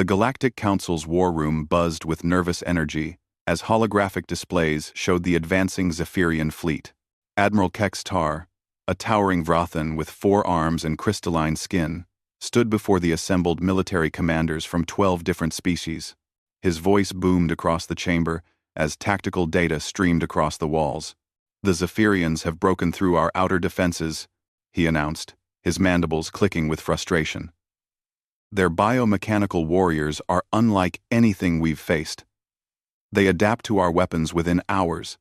The Galactic Council's war room buzzed with nervous energy as holographic displays showed the advancing Zephyrian fleet. Admiral Kex-Tar, a towering Vrathan with 4 arms and crystalline skin, stood before the assembled military commanders from 12 different species. His voice boomed across the chamber as tactical data streamed across the walls. "The Zephyrians have broken through our outer defenses," he announced, his mandibles clicking with frustration. "Their biomechanical warriors are unlike anything we've faced. They adapt to our weapons within hours,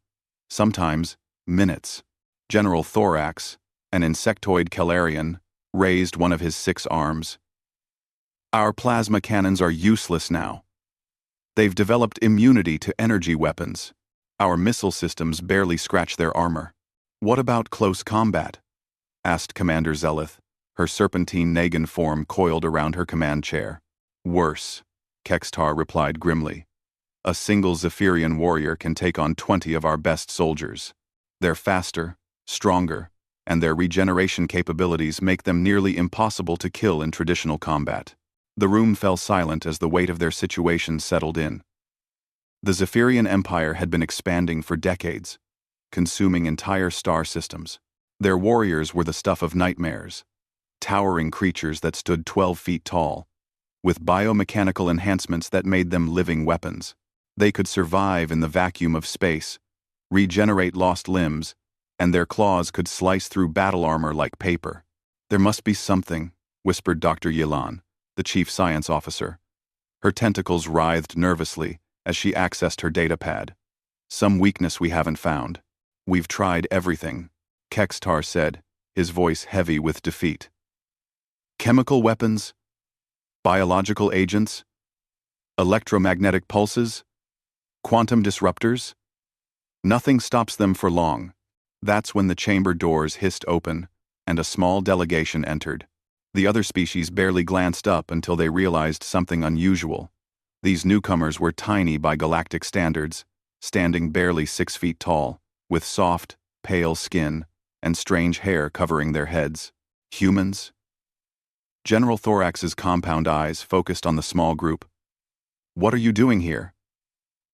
sometimes minutes." General Thorax, an insectoid Calarian, raised one of his 6 arms. "Our plasma cannons are useless now. They've developed immunity to energy weapons. Our missile systems barely scratch their armor." "What about close combat?" asked Commander Zelith, her serpentine Nagan form coiled around her command chair. "Worse," Kex-Tar replied grimly. "A single Zephyrian warrior can take on 20 of our best soldiers. They're faster, stronger, and their regeneration capabilities make them nearly impossible to kill in traditional combat." The room fell silent as the weight of their situation settled in. The Zephyrian Empire had been expanding for decades, consuming entire star systems. Their warriors were the stuff of nightmares, towering creatures that stood 12 feet tall, with biomechanical enhancements that made them living weapons. They could survive in the vacuum of space, regenerate lost limbs, and their claws could slice through battle armor like paper. "There must be something," whispered Dr. Yilan, the chief science officer. Her tentacles writhed nervously as she accessed her data pad. "Some weakness we haven't found. We've tried everything," Kex-Tar said, his voice heavy with defeat. "Chemical weapons? Biological agents? Electromagnetic pulses? Quantum disruptors? Nothing stops them for long." That's when the chamber doors hissed open, and a small delegation entered. The other species barely glanced up until they realized something unusual. These newcomers were tiny by galactic standards, standing barely 6 feet tall, with soft, pale skin and strange hair covering their heads. Humans? General Thorax's compound eyes focused on the small group. "What are you doing here?"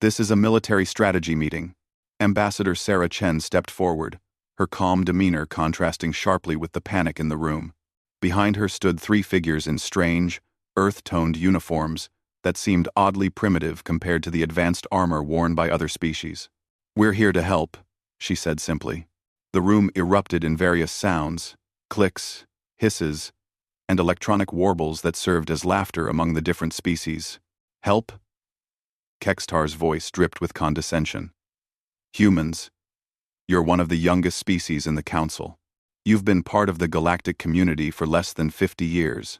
"This is a military strategy meeting." Ambassador Sarah Chen stepped forward, her calm demeanor contrasting sharply with the panic in the room. Behind her stood 3 figures in strange, earth-toned uniforms that seemed oddly primitive compared to the advanced armor worn by other species. "We're here to help," she said simply. The room erupted in various sounds, clicks, hisses, and electronic warbles that served as laughter among the different species. "Help?" Kex-Tar's voice dripped with condescension. "Humans, you're one of the youngest species in the Council. You've been part of the galactic community for less than 50 years.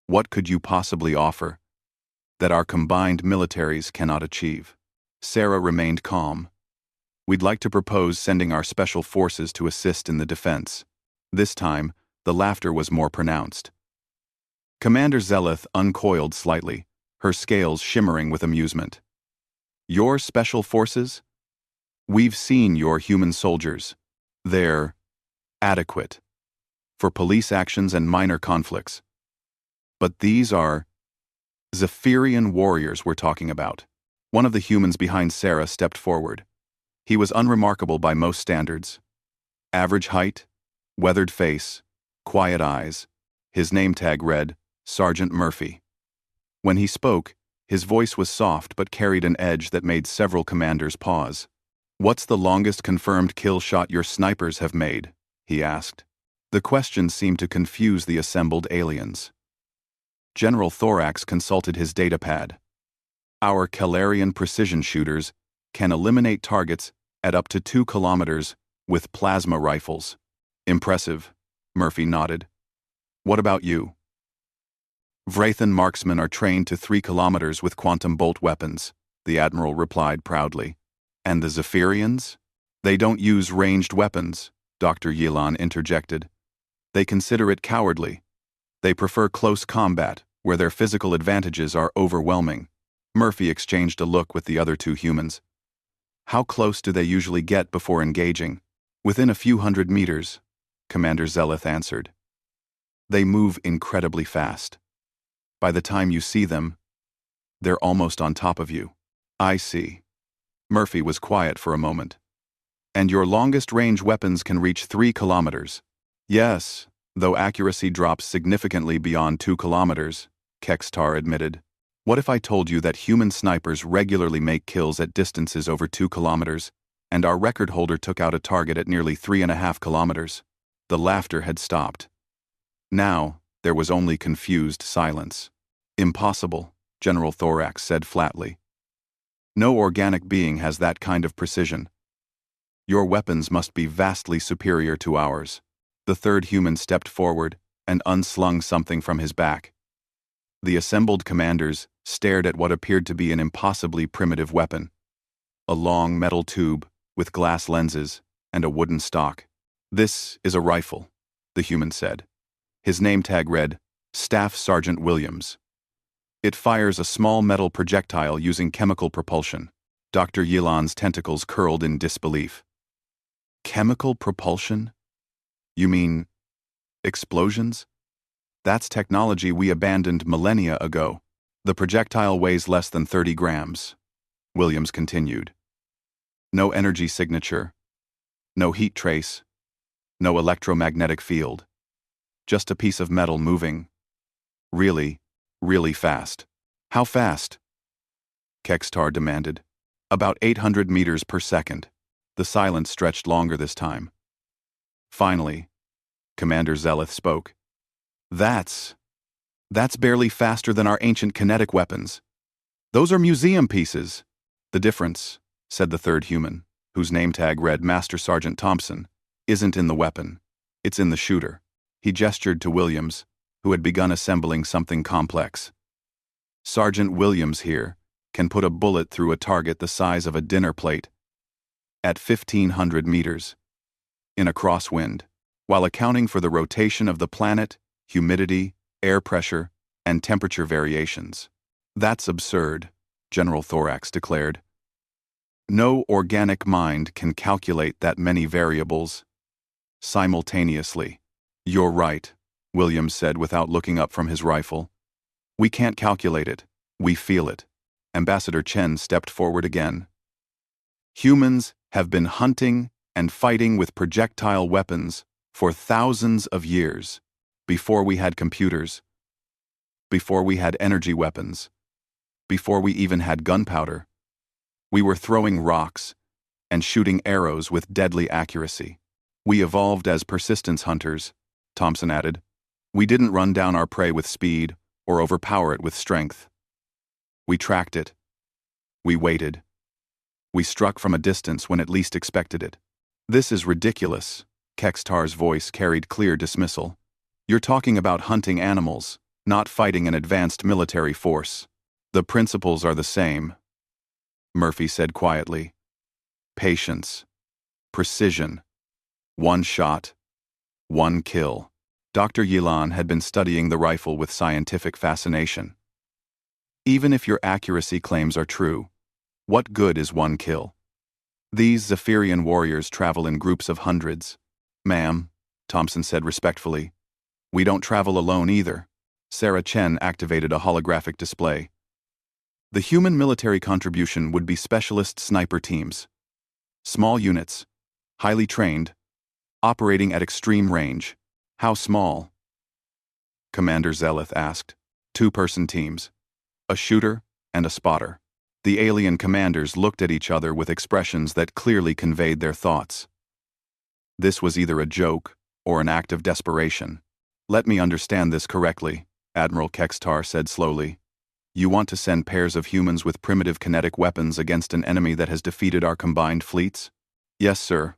What could you possibly offer that our combined militaries cannot achieve?" Sarah remained calm. "We'd like to propose sending our special forces to assist in the defense." This time, the laughter was more pronounced. Commander Zelith uncoiled slightly, her scales shimmering with amusement. "Your special forces? We've seen your human soldiers. They're adequate for police actions and minor conflicts. But these are Zephyrian warriors we're talking about." One of the humans behind Sarah stepped forward. He was unremarkable by most standards. Average height, weathered face, quiet eyes. His name tag read, Sergeant Murphy. When he spoke, his voice was soft but carried an edge that made several commanders pause. "What's the longest confirmed kill shot your snipers have made?" he asked. The question seemed to confuse the assembled aliens. General Thorax consulted his datapad. "Our Calarian precision shooters can eliminate targets at up to 2 kilometers with plasma rifles." "Impressive," Murphy nodded. "What about you?" "Vrathan marksmen are trained to 3 kilometers with quantum bolt weapons," the Admiral replied proudly. "And the Zephyrians? They don't use ranged weapons," Dr. Yilan interjected. "They consider it cowardly. They prefer close combat, where their physical advantages are overwhelming." Murphy exchanged a look with the other 2 humans. "How close do they usually get before engaging?" "Within a few hundred meters," Commander Zelith answered. "They move incredibly fast. By the time you see them, They're almost on top of you. I see. Murphy was quiet for a moment. And your longest-range weapons can reach 3 kilometers. Yes, though accuracy drops significantly beyond 2 kilometers, Kextar admitted. What if I told you that human snipers regularly make kills at distances over 2 kilometers, and our record holder took out a target at nearly 3.5 kilometers? The laughter had stopped. Now, there was only confused silence. Impossible, General Thorax said flatly. No organic being has that kind of precision. Your weapons must be vastly superior to ours. The third human stepped forward and unslung something from his back. The assembled commanders stared at what appeared to be an impossibly primitive weapon. A long metal tube with glass lenses and a wooden stock. This is a rifle, the human said. His name tag read, Staff Sergeant Williams. It fires a small metal projectile using chemical propulsion. Dr. Yilan's tentacles curled in disbelief. Chemical propulsion? You mean explosions? That's technology we abandoned millennia ago. The projectile weighs less than 30 grams, Williams continued. No energy signature, no heat trace, no electromagnetic field. Just a piece of metal moving. Really, really fast. How fast? Kextar demanded. About 800 meters per second. The silence stretched longer this time. Finally, Commander Zeleth spoke. That's barely faster than our ancient kinetic weapons. Those are museum pieces. The difference, said the third human, whose name tag read Master Sergeant Thompson, isn't in the weapon. It's in the shooter. He gestured to Williams, who had begun assembling something complex. Sergeant Williams here can put a bullet through a target the size of a dinner plate at 1,500 meters in a crosswind, while accounting for the rotation of the planet, humidity, air pressure, and temperature variations. That's absurd, General Thorax declared. No organic mind can calculate that many variables simultaneously. You're right, Williams said without looking up from his rifle. We can't calculate it, we feel it. Ambassador Chen stepped forward again. Humans have been hunting and fighting with projectile weapons for thousands of years, before we had computers, before we had energy weapons, before we even had gunpowder. We were throwing rocks and shooting arrows with deadly accuracy. We evolved as persistence hunters, Thompson added. We didn't run down our prey with speed or overpower it with strength. We tracked it. We waited. We struck from a distance when it least expected it. This is ridiculous, Kextar's voice carried clear dismissal. You're talking about hunting animals, not fighting an advanced military force. The principles are the same, Murphy said quietly. Patience. Precision. One shot. One kill. Dr. Yilan had been studying the rifle with scientific fascination. Even if your accuracy claims are true, what good is one kill? These Zephyrian warriors travel in groups of hundreds. Ma'am, Thompson said respectfully. We don't travel alone either. Sarah Chen activated a holographic display. The human military contribution would be specialist sniper teams. Small units, highly trained, operating at extreme range. How small? Commander Zeleth asked. 2-person teams. A shooter and a spotter. The alien commanders looked at each other with expressions that clearly conveyed their thoughts. This was either a joke or an act of desperation. Let me understand this correctly, Admiral Kextar said slowly. You want to send pairs of humans with primitive kinetic weapons against an enemy that has defeated our combined fleets? Yes, sir,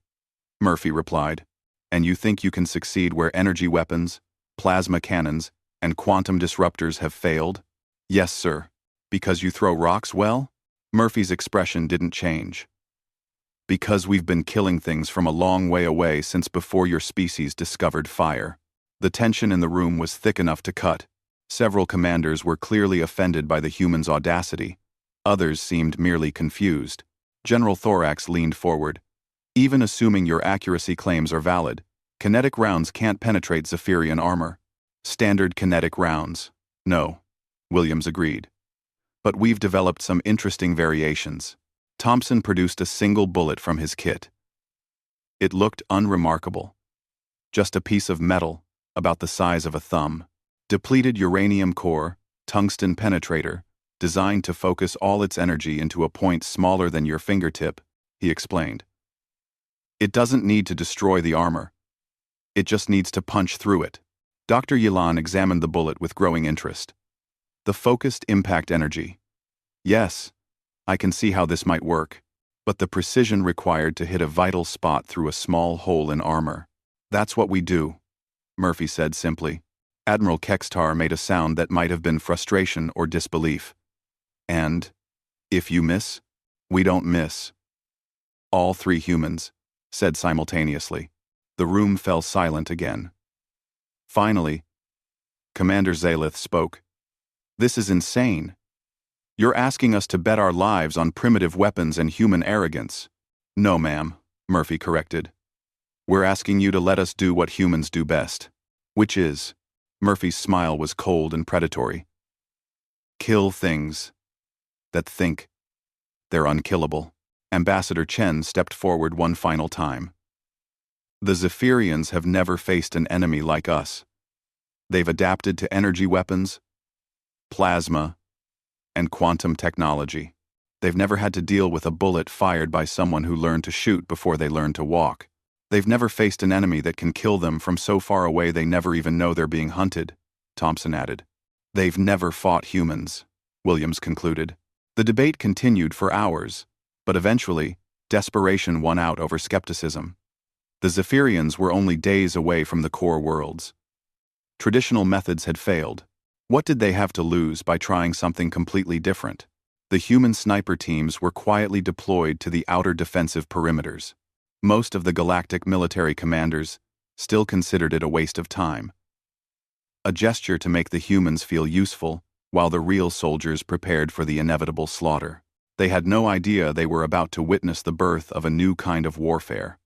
Murphy replied. And you think you can succeed where energy weapons, plasma cannons, and quantum disruptors have failed? Yes, sir. Because you throw rocks well? Murphy's expression didn't change. Because we've been killing things from a long way away since before your species discovered fire. The tension in the room was thick enough to cut. Several commanders were clearly offended by the human's audacity. Others seemed merely confused. General Thorax leaned forward. Even assuming your accuracy claims are valid, kinetic rounds can't penetrate Zephyrian armor. Standard kinetic rounds. No, Williams agreed. But we've developed some interesting variations. Thompson produced a single bullet from his kit. It looked unremarkable. Just a piece of metal, about the size of a thumb. Depleted uranium core, tungsten penetrator, designed to focus all its energy into a point smaller than your fingertip, he explained. It doesn't need to destroy the armor. It just needs to punch through it. Dr. Yilan examined the bullet with growing interest. The focused impact energy. Yes, I can see how this might work, but the precision required to hit a vital spot through a small hole in armor. That's what we do, Murphy said simply. Admiral Kextar made a sound that might have been frustration or disbelief. And, if you miss, we don't miss. All three humans said simultaneously. The room fell silent again. Finally, Commander Zalith spoke. This is insane. You're asking us to bet our lives on primitive weapons and human arrogance. No, ma'am, Murphy corrected. We're asking you to let us do what humans do best. Which is, Murphy's smile was cold and predatory. Kill things that think they're unkillable. Ambassador Chen stepped forward one final time. The Zephyrians have never faced an enemy like us. They've adapted to energy weapons, plasma, and quantum technology. They've never had to deal with a bullet fired by someone who learned to shoot before they learned to walk. They've never faced an enemy that can kill them from so far away they never even know they're being hunted, Thompson added. They've never fought humans, Williams concluded. The debate continued for hours, but eventually, desperation won out over skepticism. The Zephyrians were only days away from the core worlds. Traditional methods had failed. What did they have to lose by trying something completely different? The human sniper teams were quietly deployed to the outer defensive perimeters. Most of the Galactic military commanders still considered it a waste of time. A gesture to make the humans feel useful, while the real soldiers prepared for the inevitable slaughter. They had no idea they were about to witness the birth of a new kind of warfare.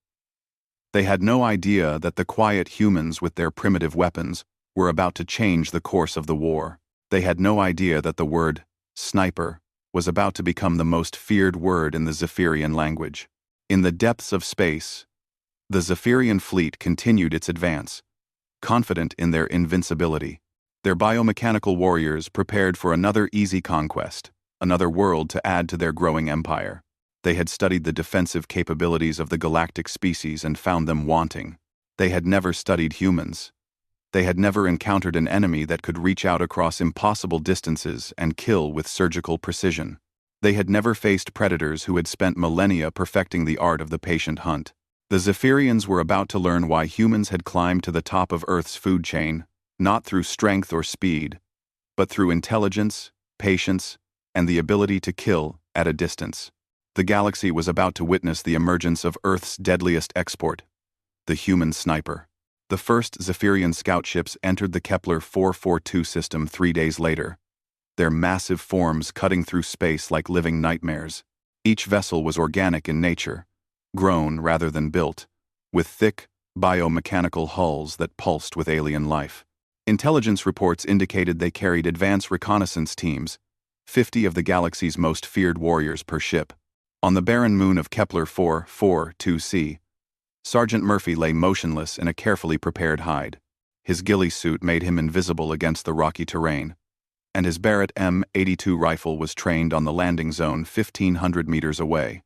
They had no idea that the quiet humans with their primitive weapons were about to change the course of the war. They had no idea that the word sniper was about to become the most feared word in the Zephyrian language. In the depths of space, the Zephyrian fleet continued its advance, confident in their invincibility. Their biomechanical warriors prepared for another easy conquest, another world to add to their growing empire. They had studied the defensive capabilities of the galactic species and found them wanting. They had never studied humans. They had never encountered an enemy that could reach out across impossible distances and kill with surgical precision. They had never faced predators who had spent millennia perfecting the art of the patient hunt. The Zephyrians were about to learn why humans had climbed to the top of Earth's food chain, not through strength or speed, but through intelligence, patience, and the ability to kill at a distance. The galaxy was about to witness the emergence of Earth's deadliest export, the human sniper. The first Zephyrian scout ships entered the Kepler 442 system 3 days later, their massive forms cutting through space like living nightmares. Each vessel was organic in nature, grown rather than built, with thick, biomechanical hulls that pulsed with alien life. Intelligence reports indicated they carried advanced reconnaissance teams, 50 of the galaxy's most feared warriors per ship. On the barren moon of Kepler 442c, Sergeant Murphy lay motionless in a carefully prepared hide. His ghillie suit made him invisible against the rocky terrain, and his Barrett M82 rifle was trained on the landing zone 1,500 meters away.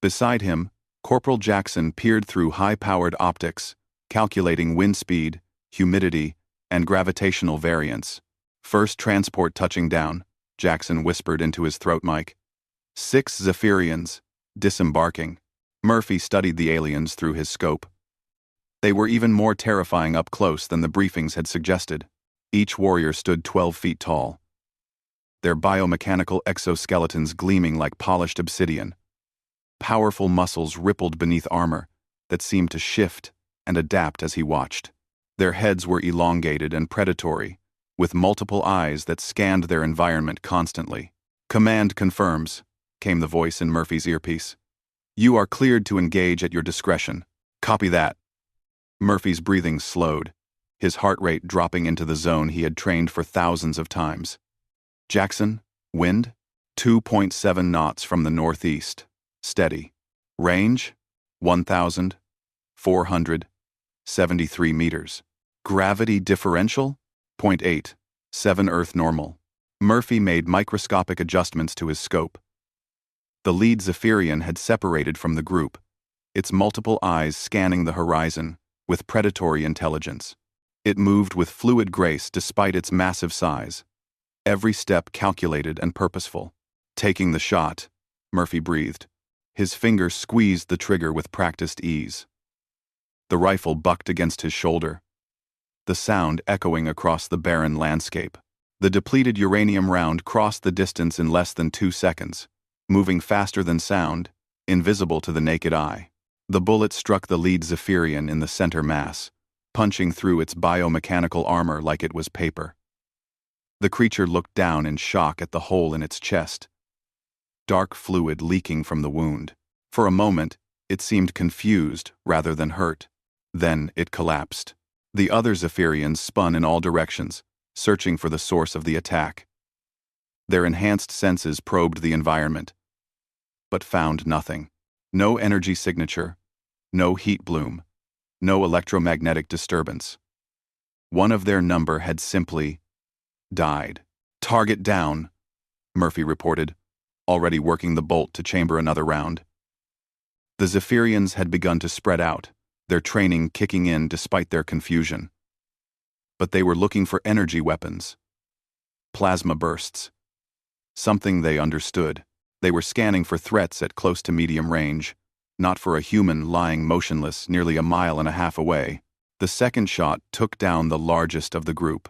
Beside him, Corporal Jackson peered through high-powered optics, calculating wind speed, humidity, and gravitational variance. First transport touching down, Jackson whispered into his throat mic. 6 Zephyrians, disembarking. Murphy studied the aliens through his scope. They were even more terrifying up close than the briefings had suggested. Each warrior stood 12 feet tall, their biomechanical exoskeletons gleaming like polished obsidian. Powerful muscles rippled beneath armor that seemed to shift and adapt as he watched. Their heads were elongated and predatory, with multiple eyes that scanned their environment constantly. "Command confirms," came the voice in Murphy's earpiece. "You are cleared to engage at your discretion. Copy that." Murphy's breathing slowed, his heart rate dropping into the zone he had trained for thousands of times. "Jackson, wind?" 2.7 knots from the northeast. Steady. Range? 1,473 meters. Gravity differential? 0.8. 7 Earth normal. Murphy made microscopic adjustments to his scope. The lead Zephyrian had separated from the group, its multiple eyes scanning the horizon with predatory intelligence. It moved with fluid grace despite its massive size. Every step calculated and purposeful. Taking the shot, Murphy breathed. His fingers squeezed the trigger with practiced ease. The rifle bucked against his shoulder, the sound echoing across the barren landscape. The depleted uranium round crossed the distance in less than 2 seconds, moving faster than sound, invisible to the naked eye. The bullet struck the lead Zephyrian in the center mass, punching through its biomechanical armor like it was paper. The creature looked down in shock at the hole in its chest, dark fluid leaking from the wound. For a moment, it seemed confused rather than hurt. Then it collapsed. The other Zephyrians spun in all directions, searching for the source of the attack. Their enhanced senses probed the environment, but found nothing. No energy signature, no heat bloom, no electromagnetic disturbance. One of their number had simply died. "Target down," Murphy reported, already working the bolt to chamber another round. The Zephyrians had begun to spread out, their training kicking in despite their confusion. But they were looking for energy weapons. Plasma bursts. Something they understood. They were scanning for threats at close to medium range, not for a human lying motionless nearly a mile and a half away. The second shot took down the largest of the group.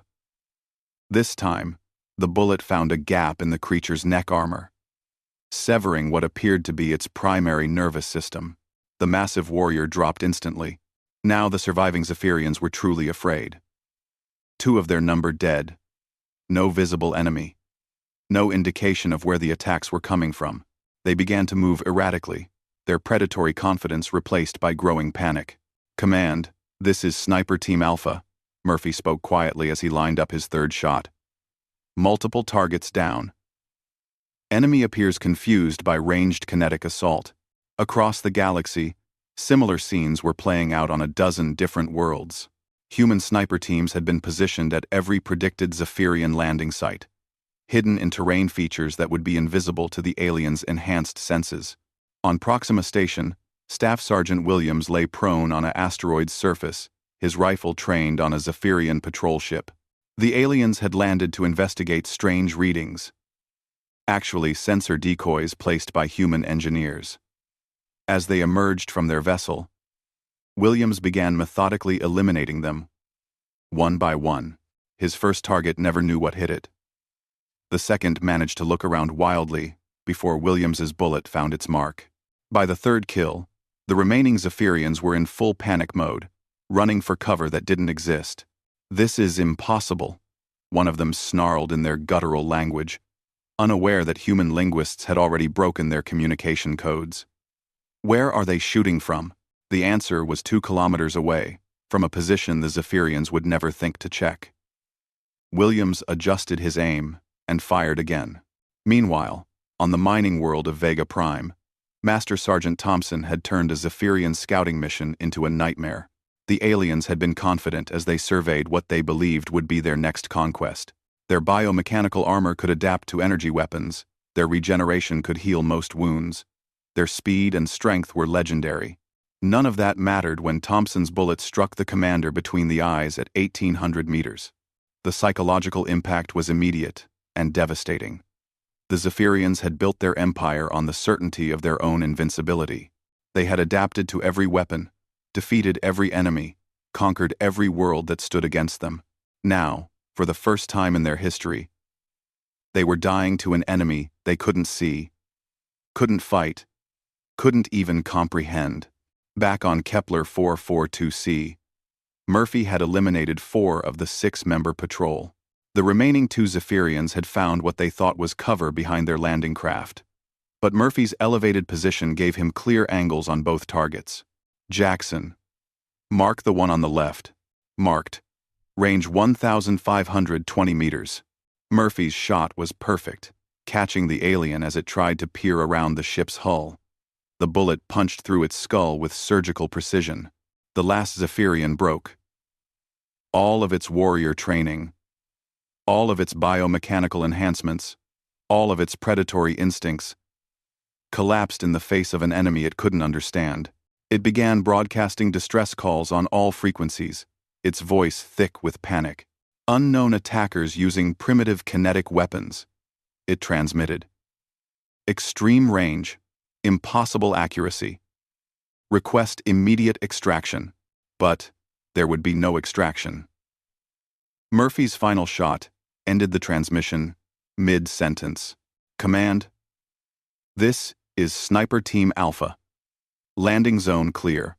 This time, the bullet found a gap in the creature's neck armor, severing what appeared to be its primary nervous system. The massive warrior dropped instantly. Now the surviving Zephyrians were truly afraid. 2 of their number dead. No visible enemy. No indication of where the attacks were coming from. They began to move erratically, their predatory confidence replaced by growing panic. "Command, this is Sniper Team Alpha," Murphy spoke quietly as he lined up his third shot. "Multiple targets down. Enemy appears confused by ranged kinetic assault. Across the galaxy, similar scenes were playing out on a dozen different worlds. Human sniper teams had been positioned at every predicted Zephyrian landing site, hidden in terrain features that would be invisible to the aliens' enhanced senses. On Proxima Station, Staff Sergeant Williams lay prone on an asteroid's surface, his rifle trained on a Zephyrian patrol ship. The aliens had landed to investigate strange readings, actually sensor decoys placed by human engineers. As they emerged from their vessel, Williams began methodically eliminating them, one by one. His first target never knew what hit it. The second managed to look around wildly before Williams's bullet found its mark. By the third kill, the remaining Zephyrians were in full panic mode, running for cover that didn't exist. "This is impossible," one of them snarled in their guttural language, unaware that human linguists had already broken their communication codes. Where are they shooting from? The answer was 2 kilometers away, from a position the Zephyrians would never think to check. Williams adjusted his aim and fired again. Meanwhile, on the mining world of Vega Prime, Master Sergeant Thompson had turned a Zephyrian scouting mission into a nightmare. The aliens had been confident as they surveyed what they believed would be their next conquest. Their biomechanical armor could adapt to energy weapons, their regeneration could heal most wounds, their speed and strength were legendary. None of that mattered when Thompson's bullet struck the commander between the eyes at 1,800 meters. The psychological impact was immediate and devastating. The Zephyrians had built their empire on the certainty of their own invincibility. They had adapted to every weapon, defeated every enemy, conquered every world that stood against them. Now, for the first time in their history, they were dying to an enemy they couldn't see, couldn't fight, couldn't even comprehend. Back on Kepler 442c, Murphy had eliminated 4 of the 6-member patrol. The remaining 2 Zephyrians had found what they thought was cover behind their landing craft. But Murphy's elevated position gave him clear angles on both targets. "Jackson, mark the one on the left." Marked. Range 1,520 meters. Murphy's shot was perfect, catching the alien as it tried to peer around the ship's hull. The bullet punched through its skull with surgical precision. The last Zephyrian broke. All of its warrior training, all of its biomechanical enhancements, all of its predatory instincts, collapsed in the face of an enemy it couldn't understand. It began broadcasting distress calls on all frequencies, its voice thick with panic. Unknown attackers using primitive kinetic weapons. It transmitted. Extreme range, impossible accuracy. Request immediate extraction. But there would be no extraction. Murphy's final shot ended the transmission mid-sentence. Command: This is Sniper Team Alpha. Landing zone clear.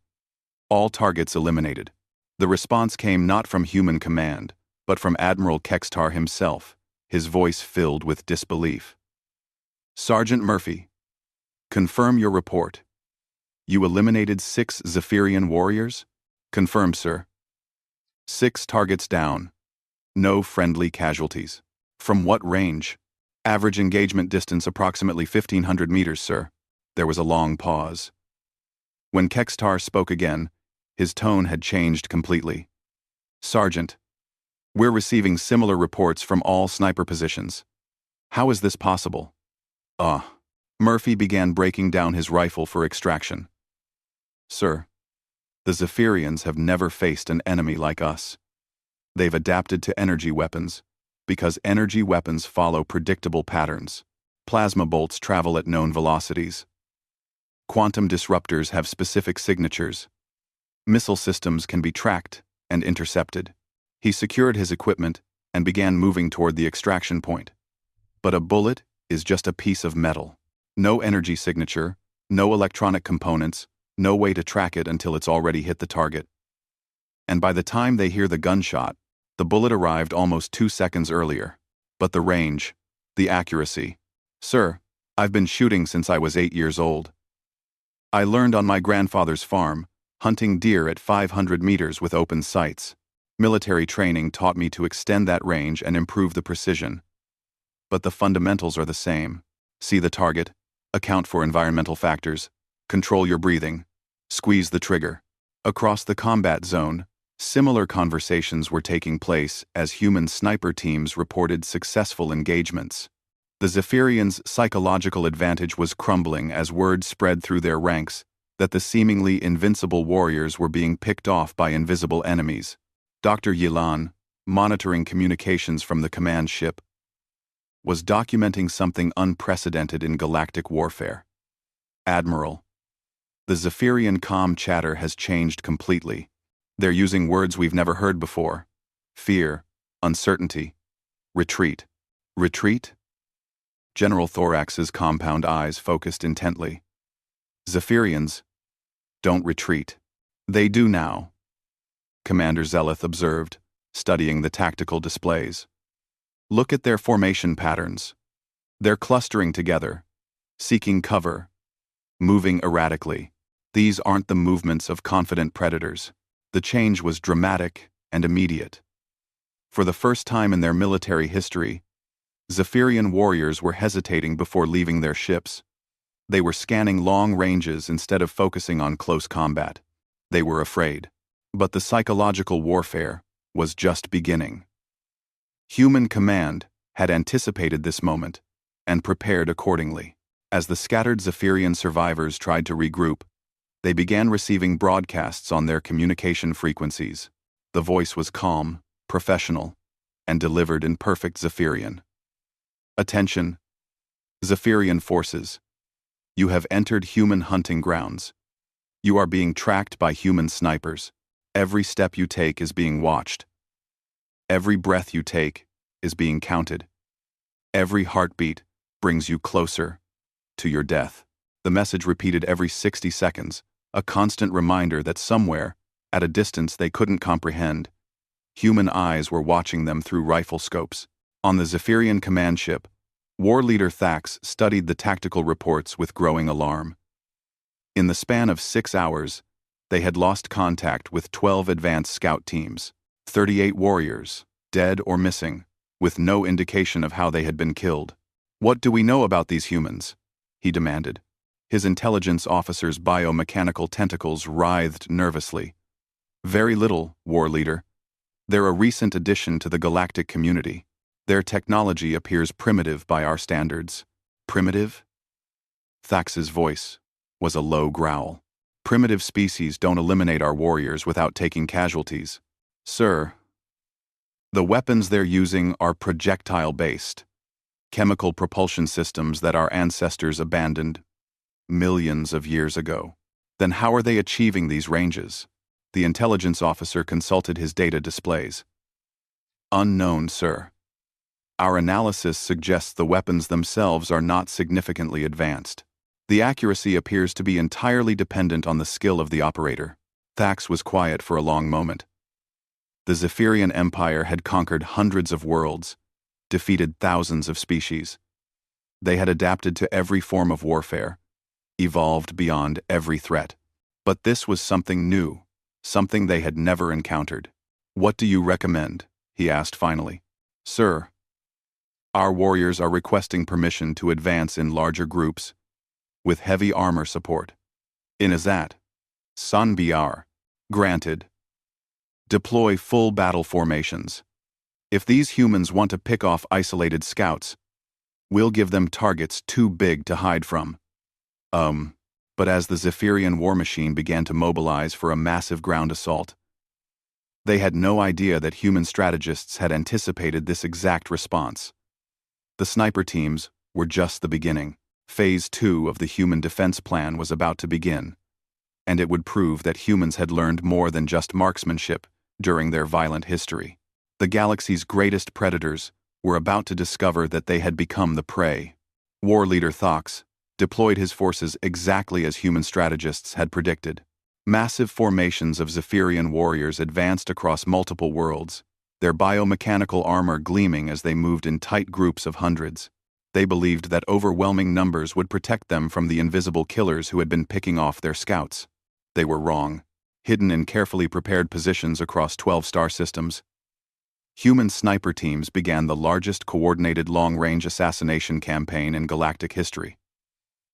All targets eliminated. The response came not from human command, but from Admiral Kextar himself, his voice filled with disbelief. Sergeant Murphy, confirm your report. You eliminated 6 Zephyrian warriors? Confirmed, sir. 6 targets down. No friendly casualties. From what range? Average engagement distance approximately 1,500 meters, sir. There was a long pause. When Kextar spoke again, his tone had changed completely. Sergeant, we're receiving similar reports from all sniper positions. How is this possible? Murphy began breaking down his rifle for extraction. Sir, the Zephyrians have never faced an enemy like us. They've adapted to energy weapons, because energy weapons follow predictable patterns. Plasma bolts travel at known velocities. Quantum disruptors have specific signatures. Missile systems can be tracked and intercepted. He secured his equipment and began moving toward the extraction point. But a bullet is just a piece of metal. No energy signature, no electronic components, no way to track it until it's already hit the target. And by the time they hear the gunshot, the bullet arrived almost 2 seconds earlier. But the range, the accuracy. Sir, I've been shooting since I was 8 years old. I learned on my grandfather's farm, hunting deer at 500 meters with open sights. Military training taught me to extend that range and improve the precision. But the fundamentals are the same. See the target, account for environmental factors, control your breathing, squeeze the trigger. Across the combat zone, similar conversations were taking place as human sniper teams reported successful engagements. The Zephyrians' psychological advantage was crumbling as word spread through their ranks that the seemingly invincible warriors were being picked off by invisible enemies. Dr. Yilan, monitoring communications from the command ship, was documenting something unprecedented in galactic warfare. Admiral, the Zephyrian comm chatter has changed completely. They're using words we've never heard before. Fear, uncertainty, retreat. Retreat? General Thorax's compound eyes focused intently. Zephyrians don't retreat. They do now, Commander Zeleth observed, studying the tactical displays. Look at their formation patterns. They're clustering together, seeking cover, moving erratically. These aren't the movements of confident predators. The change was dramatic and immediate. For the first time in their military history, Zephyrian warriors were hesitating before leaving their ships. They were scanning long ranges instead of focusing on close combat. They were afraid. But the psychological warfare was just beginning. Human command had anticipated this moment and prepared accordingly. As the scattered Zephyrian survivors tried to regroup, they began receiving broadcasts on their communication frequencies. The voice was calm, professional, and delivered in perfect Zephyrian. Attention, Zephyrian forces. You have entered human hunting grounds. You are being tracked by human snipers. Every step you take is being watched. Every breath you take is being counted. Every heartbeat brings you closer to your death. The message repeated every 60 seconds, a constant reminder that somewhere, at a distance they couldn't comprehend, human eyes were watching them through rifle scopes. On the Zephyrian command ship, War Leader Thax studied the tactical reports with growing alarm. In the span of 6 hours, they had lost contact with 12 advanced scout teams, 38 warriors, dead or missing, with no indication of how they had been killed. "What do we know about these humans?" he demanded. His intelligence officer's biomechanical tentacles writhed nervously. "Very little, war leader. They're a recent addition to the galactic community. Their technology appears primitive by our standards." "Primitive?" Thax's voice was a low growl. "Primitive species don't eliminate our warriors without taking casualties. Sir, the weapons they're using are projectile-based, chemical propulsion systems that our ancestors abandoned millions of years ago. Then how are they achieving these ranges?" The intelligence officer consulted his data displays. "Unknown, sir. Our analysis suggests the weapons themselves are not significantly advanced. The accuracy appears to be entirely dependent on the skill of the operator." Thax was quiet for a long moment. The Zephyrian Empire had conquered hundreds of worlds, defeated thousands of species. They had adapted to every form of warfare, evolved beyond every threat. But this was something new, something they had never encountered. "What do you recommend?" he asked finally. "Sir, our warriors are requesting permission to advance in larger groups, with heavy armor support. In Azat, Sun BR. Granted. Deploy full battle formations. If these humans want to pick off isolated scouts, we'll give them targets too big to hide from." But as the Zephyrian war machine began to mobilize for a massive ground assault, they had no idea that human strategists had anticipated this exact response. The sniper teams were just the beginning. Phase 2 of the human defense plan was about to begin, and it would prove that humans had learned more than just marksmanship during their violent history. The galaxy's greatest predators were about to discover that they had become the prey. War leader Thax deployed his forces exactly as human strategists had predicted. Massive formations of Zephyrian warriors advanced across multiple worlds, their biomechanical armor gleaming as they moved in tight groups of hundreds. They believed that overwhelming numbers would protect them from the invisible killers who had been picking off their scouts. They were wrong. Hidden in carefully prepared positions across 12 star systems, human sniper teams began the largest coordinated long-range assassination campaign in galactic history.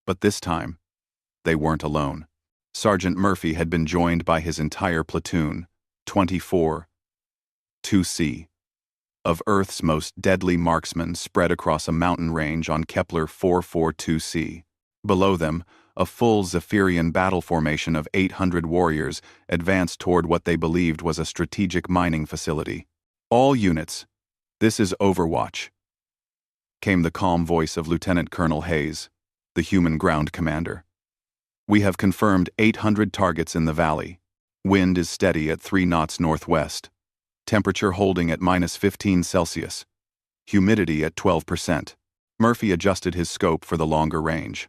But this time, they weren't alone. Sergeant Murphy had been joined by his entire platoon, 24 2C, of Earth's most deadly marksmen spread across a mountain range on Kepler 442c. Below them, a full Zephyrian battle formation of 800 warriors advanced toward what they believed was a strategic mining facility. "All units, this is Overwatch," came the calm voice of Lieutenant Colonel Hayes, the human ground commander. "We have confirmed 800 targets in the valley. Wind is steady at 3 knots northwest. Temperature holding at -15°C. Humidity at 12%. Murphy adjusted his scope for the longer range.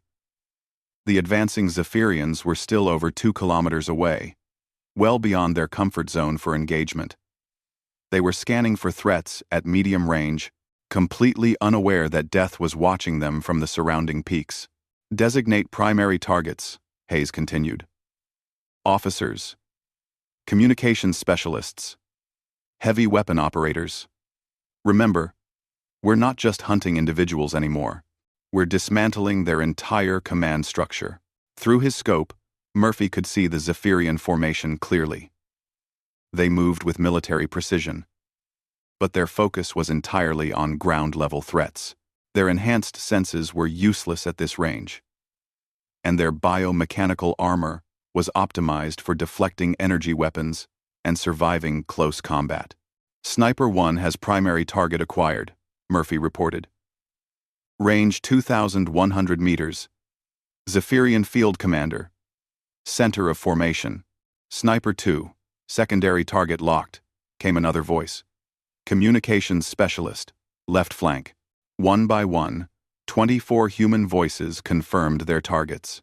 The advancing Zephyrians were still over 2 kilometers away, well beyond their comfort zone for engagement. They were scanning for threats at medium range, completely unaware that death was watching them from the surrounding peaks. "Designate primary targets," Hayes continued. "Officers, communications specialists, heavy weapon operators. Remember, we're not just hunting individuals anymore. We're dismantling their entire command structure." Through his scope, Murphy could see the Zephyrian formation clearly. They moved with military precision, but their focus was entirely on ground-level threats. Their enhanced senses were useless at this range, and their biomechanical armor was optimized for deflecting energy weapons and surviving close combat. "Sniper 1 has primary target acquired," Murphy reported. "Range 2,100 meters. Zephyrian Field Commander. Center of formation. Sniper 2, secondary target locked," came another voice. "Communications specialist, left flank." One by one, 24 human voices confirmed their targets.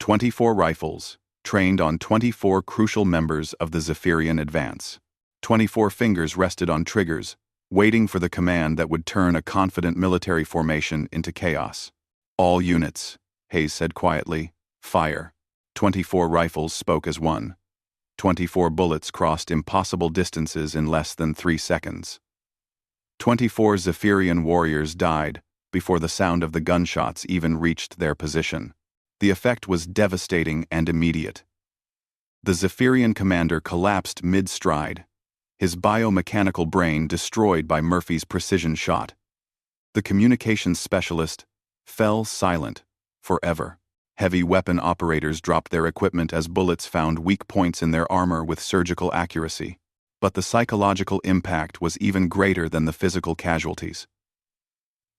24 rifles, trained on 24 crucial members of the Zephyrian advance. 24 fingers rested on triggers, waiting for the command that would turn a confident military formation into chaos. "All units," Hayes said quietly, "fire." 24 rifles spoke as one. 24 bullets crossed impossible distances in less than 3 seconds. 24 Zephyrian warriors died, before the sound of the gunshots even reached their position. The effect was devastating and immediate. The Zephyrian commander collapsed mid-stride, his biomechanical brain destroyed by Murphy's precision shot. The communications specialist fell silent forever. Heavy weapon operators dropped their equipment as bullets found weak points in their armor with surgical accuracy. But the psychological impact was even greater than the physical casualties.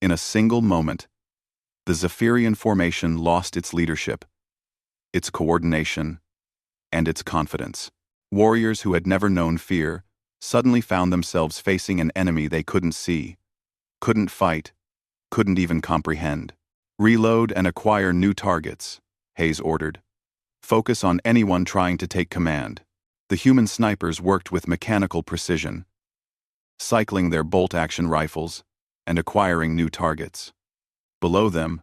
In a single moment, the Zephyrian formation lost its leadership, its coordination, and its confidence. Warriors who had never known fear suddenly found themselves facing an enemy they couldn't see, couldn't fight, couldn't even comprehend. Reload and acquire new targets, Hayes ordered. Focus on anyone trying to take command. The human snipers worked with mechanical precision, cycling their bolt-action rifles and acquiring new targets. Below them,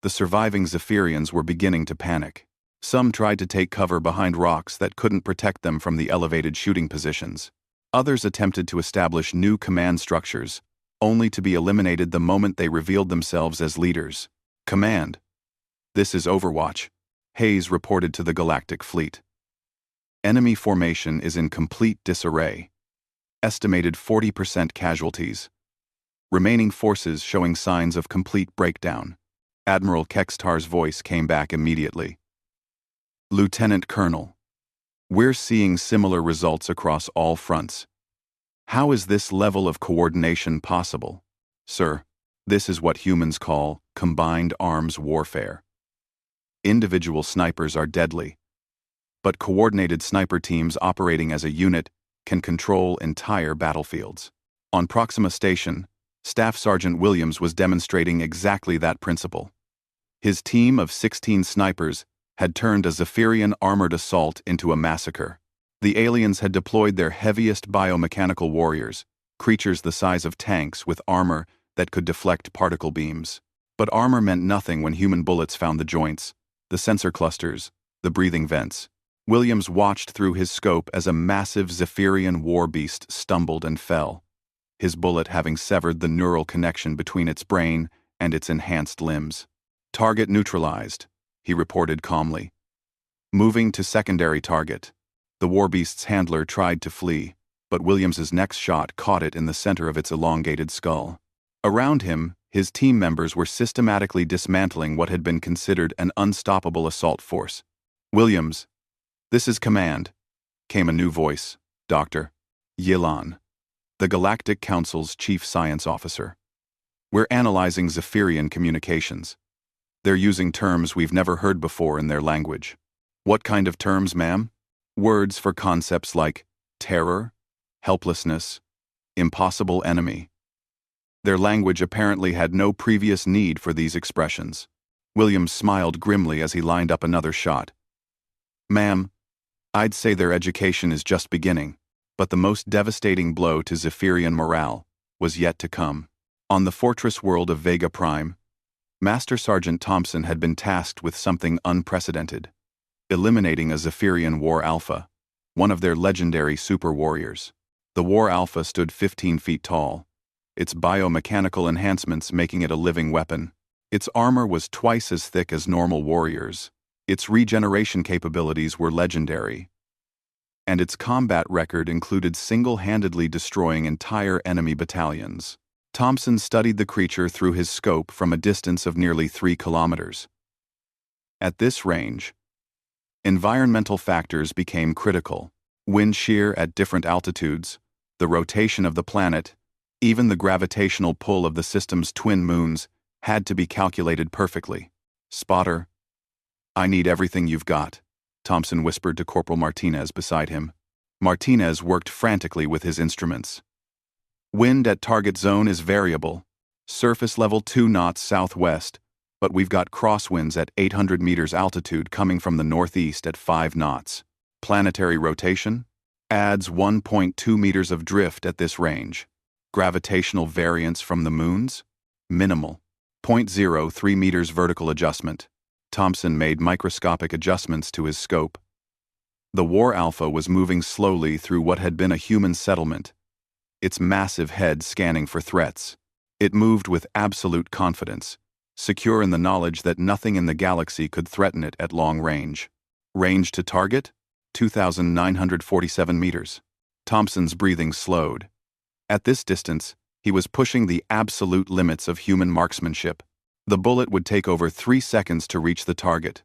the surviving Zephyrians were beginning to panic. Some tried to take cover behind rocks that couldn't protect them from the elevated shooting positions. Others attempted to establish new command structures, only to be eliminated the moment they revealed themselves as leaders. Command. This is Overwatch, Hayes reported to the Galactic fleet. Enemy formation is in complete disarray. Estimated 40% casualties. Remaining forces showing signs of complete breakdown. Admiral Kextar's voice came back immediately. Lieutenant Colonel, we're seeing similar results across all fronts. How is this level of coordination possible? Sir, this is what humans call combined arms warfare. Individual snipers are deadly, but coordinated sniper teams operating as a unit can control entire battlefields. On Proxima Station, Staff Sergeant Williams was demonstrating exactly that principle. His team of 16 snipers had turned a Zephyrian armored assault into a massacre. The aliens had deployed their heaviest biomechanical warriors, creatures the size of tanks with armor that could deflect particle beams. But armor meant nothing when human bullets found the joints, the sensor clusters, the breathing vents. Williams watched through his scope as a massive Zephyrian war beast stumbled and fell, his bullet having severed the neural connection between its brain and its enhanced limbs. Target neutralized, he reported calmly. Moving to secondary target. The warbeast's handler tried to flee, but Williams's next shot caught it in the center of its elongated skull. Around him, his team members were systematically dismantling what had been considered an unstoppable assault force. Williams, this is command, came a new voice. Dr. Yilan, the Galactic Council's chief science officer. We're analyzing Zephyrian communications. They're using terms we've never heard before in their language. What kind of terms, ma'am? Words for concepts like terror, helplessness, impossible enemy. Their language apparently had no previous need for these expressions. Williams smiled grimly as he lined up another shot. Ma'am, I'd say their education is just beginning, but the most devastating blow to Zephyrian morale was yet to come. On the fortress world of Vega Prime, Master Sergeant Thompson had been tasked with something unprecedented, eliminating a Zephyrian War Alpha, one of their legendary super warriors. The War Alpha stood 15 feet tall, its biomechanical enhancements making it a living weapon. Its armor was twice as thick as normal warriors. Its regeneration capabilities were legendary, and its combat record included single-handedly destroying entire enemy battalions. Thompson studied the creature through his scope from a distance of nearly 3 kilometers. At this range, environmental factors became critical. Wind shear at different altitudes, the rotation of the planet, even the gravitational pull of the system's twin moons had to be calculated perfectly. Spotter, I need everything you've got, Thompson whispered to Corporal Martinez beside him. Martinez worked frantically with his instruments. Wind at target zone is variable. Surface level 2 knots southwest, but we've got crosswinds at 800 meters altitude coming from the northeast at 5 knots. Planetary rotation adds 1.2 meters of drift at this range. Gravitational variance from the moons? Minimal. 0.03 meters vertical adjustment. Thompson made microscopic adjustments to his scope. The War Alpha was moving slowly through what had been a human settlement, its massive head scanning for threats. It moved with absolute confidence, secure in the knowledge that nothing in the galaxy could threaten it at long range. Range to target? 2,947 meters. Thompson's breathing slowed. At this distance, he was pushing the absolute limits of human marksmanship. The bullet would take over 3 seconds to reach the target.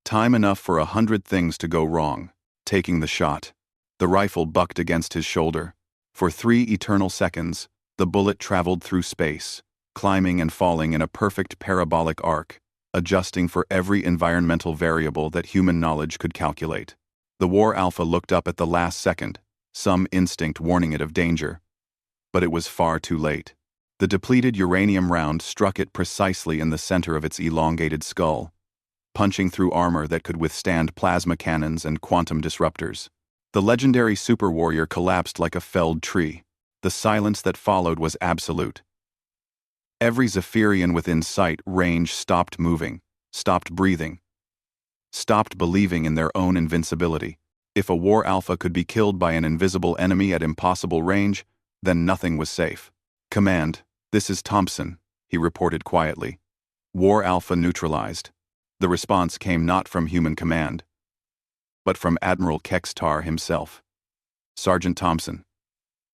Time enough for 100 things to go wrong. Taking the shot. The rifle bucked against his shoulder. For 3 eternal seconds, the bullet traveled through space, climbing and falling in a perfect parabolic arc, adjusting for every environmental variable that human knowledge could calculate. The War Alpha looked up at the last second, some instinct warning it of danger. But it was far too late. The depleted uranium round struck it precisely in the center of its elongated skull, punching through armor that could withstand plasma cannons and quantum disruptors. The legendary super warrior collapsed like a felled tree. The silence that followed was absolute. Every Zephyrian within sight range stopped moving, stopped breathing, stopped believing in their own invincibility. If a War Alpha could be killed by an invisible enemy at impossible range, then nothing was safe. "Command, this is Thompson," he reported quietly. "War Alpha neutralized." The response came not from human command, but from Admiral Kextar himself. "Sergeant Thompson,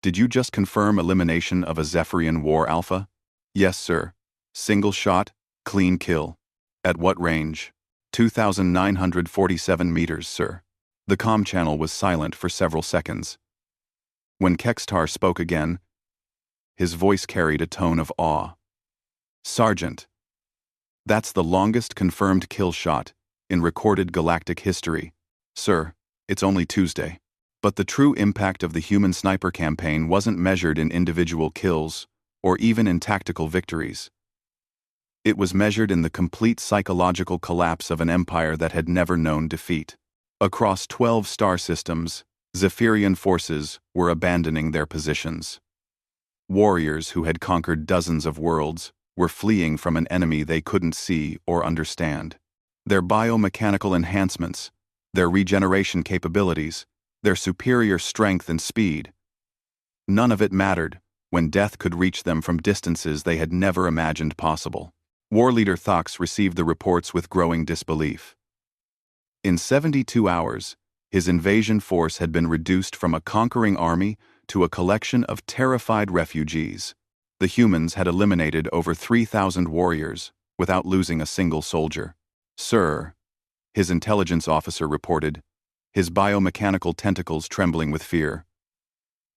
did you just confirm elimination of a Zephyrian War Alpha?" "Yes, sir. Single shot, clean kill." "At what range?" 2,947 meters, sir." The comm channel was silent for several seconds. When Kextar spoke again, his voice carried a tone of awe. "Sergeant, that's the longest confirmed kill shot in recorded galactic history. Sir, it's only Tuesday." But the true impact of the human sniper campaign wasn't measured in individual kills, or even in tactical victories. It was measured in the complete psychological collapse of an empire that had never known defeat. Across 12 star systems, Zephyrian forces were abandoning their positions. Warriors who had conquered dozens of worlds were fleeing from an enemy they couldn't see or understand. Their biomechanical enhancements, their regeneration capabilities, their superior strength and speed, none of it mattered when death could reach them from distances they had never imagined possible. War leader Thax received the reports with growing disbelief. In 72 hours, his invasion force had been reduced from a conquering army to a collection of terrified refugees. The humans had eliminated over 3,000 warriors without losing a single soldier. "Sir," his intelligence officer reported, his biomechanical tentacles trembling with fear.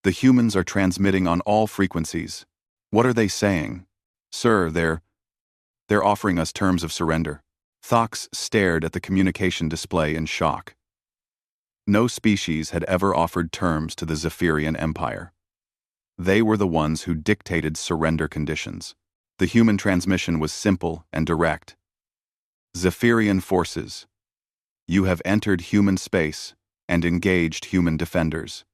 "The humans are transmitting on all frequencies." "What are they saying?" "Sir, they're offering us terms of surrender." Thax stared at the communication display in shock. No species had ever offered terms to the Zephyrian Empire. They were the ones who dictated surrender conditions. The human transmission was simple and direct. "Zephyrian forces, you have entered human space and engaged human defenders.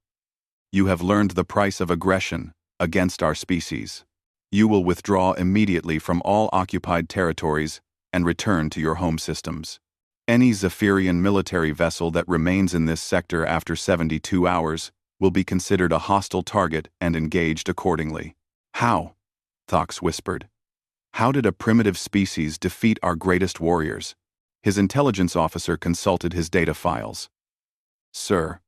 You have learned the price of aggression against our species. You will withdraw immediately from all occupied territories and return to your home systems. Any Zephyrian military vessel that remains in this sector after 72 hours will be considered a hostile target and engaged accordingly." "How?" Thax whispered. "How did a primitive species defeat our greatest warriors?" His intelligence officer consulted his data files. "Sir,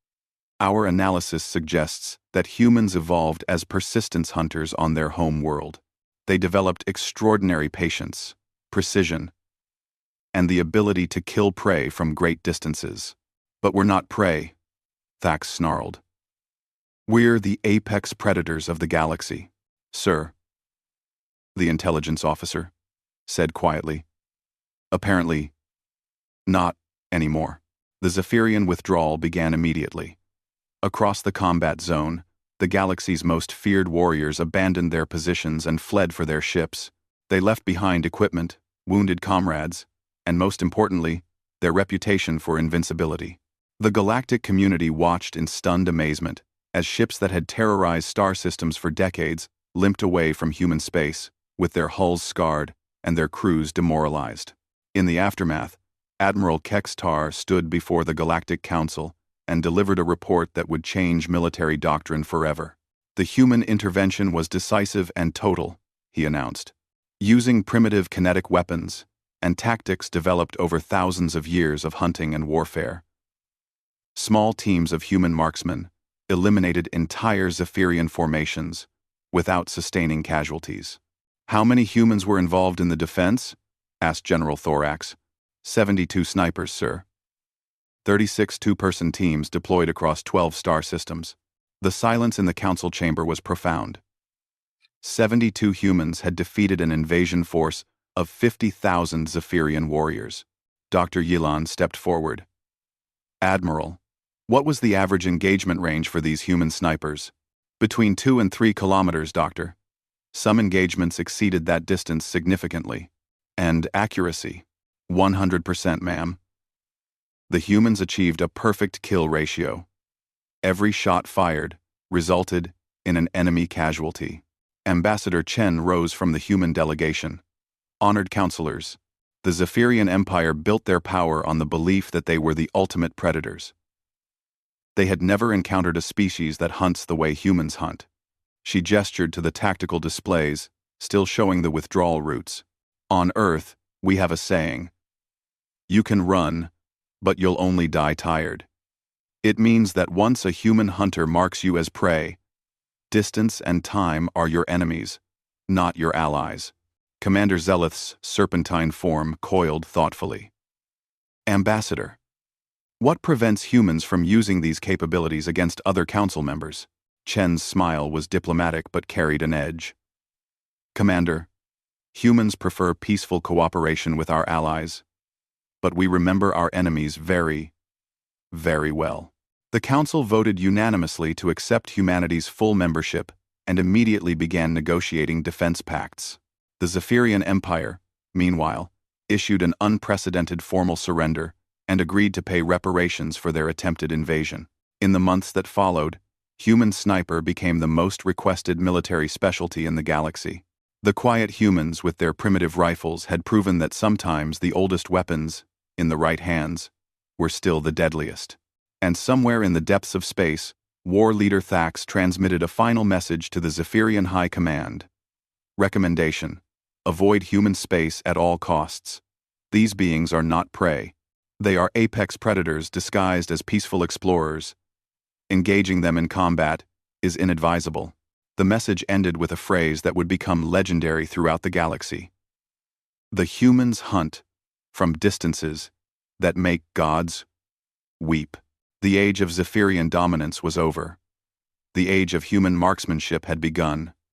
our analysis suggests that humans evolved as persistence hunters on their home world. They developed extraordinary patience, precision, and the ability to kill prey from great distances. But we're not prey," Thax snarled. "We're the apex predators of the galaxy." "Sir," the intelligence officer said quietly. "Apparently, not anymore." The Zephyrian withdrawal began immediately. Across the combat zone, the galaxy's most feared warriors abandoned their positions and fled for their ships. They left behind equipment, wounded comrades, and most importantly, their reputation for invincibility. The galactic community watched in stunned amazement as ships that had terrorized star systems for decades limped away from human space, with their hulls scarred and their crews demoralized. In the aftermath, Admiral Kextar stood before the Galactic Council and delivered a report that would change military doctrine forever. The human intervention was decisive and total, he announced. Using primitive kinetic weapons and tactics developed over thousands of years of hunting and warfare, small teams of human marksmen eliminated entire Zephyrian formations without sustaining casualties. How many humans were involved in the defense? Asked General Thorax. 72 snipers, sir. 36 two-person teams deployed across 12 star systems. The silence in the council chamber was profound. 72 humans had defeated an invasion force of 50,000 Zephyrian warriors. Dr. Yilan stepped forward. Admiral, what was the average engagement range for these human snipers? Between 2 and 3 kilometers, Doctor. Some engagements exceeded that distance significantly. And accuracy, 100%, ma'am. The humans achieved a perfect kill ratio. Every shot fired resulted in an enemy casualty. Ambassador Chen rose from the human delegation. Honored counselors, the Zephyrian Empire built their power on the belief that they were the ultimate predators. They had never encountered a species that hunts the way humans hunt. She gestured to the tactical displays, still showing the withdrawal routes. On Earth, we have a saying. You can run, but you'll only die tired. It means that once a human hunter marks you as prey, distance and time are your enemies, not your allies. Commander Zelith's serpentine form coiled thoughtfully. Ambassador, what prevents humans from using these capabilities against other council members? Chen's smile was diplomatic but carried an edge. Commander, humans prefer peaceful cooperation with our allies, but we remember our enemies very, very well. The Council voted unanimously to accept humanity's full membership and immediately began negotiating defense pacts. The Zephyrian Empire, meanwhile, issued an unprecedented formal surrender and agreed to pay reparations for their attempted invasion. In the months that followed, human sniper became the most requested military specialty in the galaxy. The quiet humans with their primitive rifles had proven that sometimes the oldest weapons, in the right hands, were still the deadliest. And somewhere in the depths of space, War Leader Thax transmitted a final message to the Zephyrian High Command. Recommendation: avoid human space at all costs. These beings are not prey. They are apex predators disguised as peaceful explorers. Engaging them in combat is inadvisable. The message ended with a phrase that would become legendary throughout the galaxy. The humans hunt from distances that make gods weep. The age of Zephyrian dominance was over. The age of human marksmanship had begun.